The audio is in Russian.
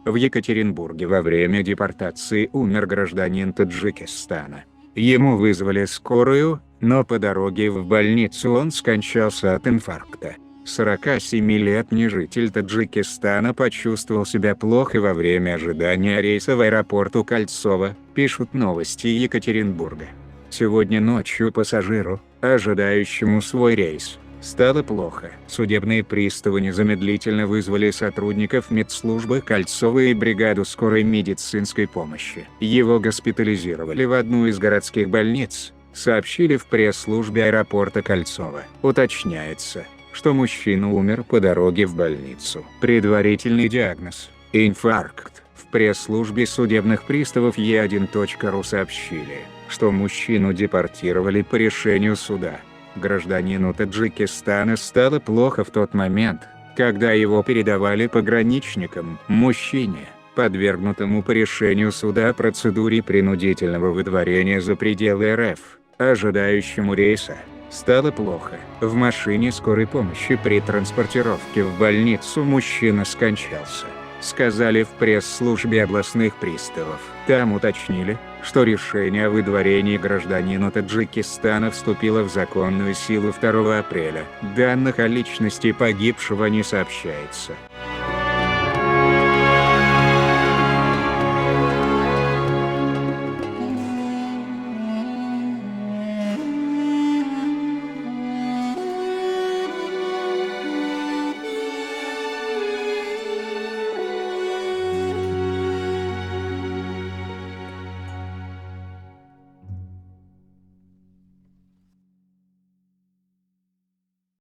В Екатеринбурге во время депортации умер гражданин Таджикистана. Ему вызвали скорую, но по дороге в больницу он скончался от инфаркта. 47-летний житель Таджикистана почувствовал себя плохо во время ожидания рейса в аэропорту Кольцово, пишут новости Екатеринбурга. Сегодня ночью пассажиру, ожидающему свой рейс, стало плохо. Судебные приставы незамедлительно вызвали сотрудников медслужбы Кольцова и бригаду скорой медицинской помощи. Его госпитализировали в одну из городских больниц, сообщили в пресс-службе аэропорта Кольцова. Уточняется, что мужчина умер по дороге в больницу. Предварительный диагноз – инфаркт. В пресс-службе судебных приставов Е1.ру сообщили, что мужчину депортировали по решению суда. Гражданину Таджикистана стало плохо в тот момент, когда его передавали пограничникам. Мужчине, подвергнутому по решению суда процедуре принудительного выдворения за пределы РФ, ожидающему рейса, стало плохо. В машине скорой помощи при транспортировке в больницу мужчина скончался, сказали в пресс-службе областных приставов. Там уточнили, что решение о выдворении гражданина Таджикистана вступило в законную силу 2 апреля. Данных о личности погибшего не сообщается.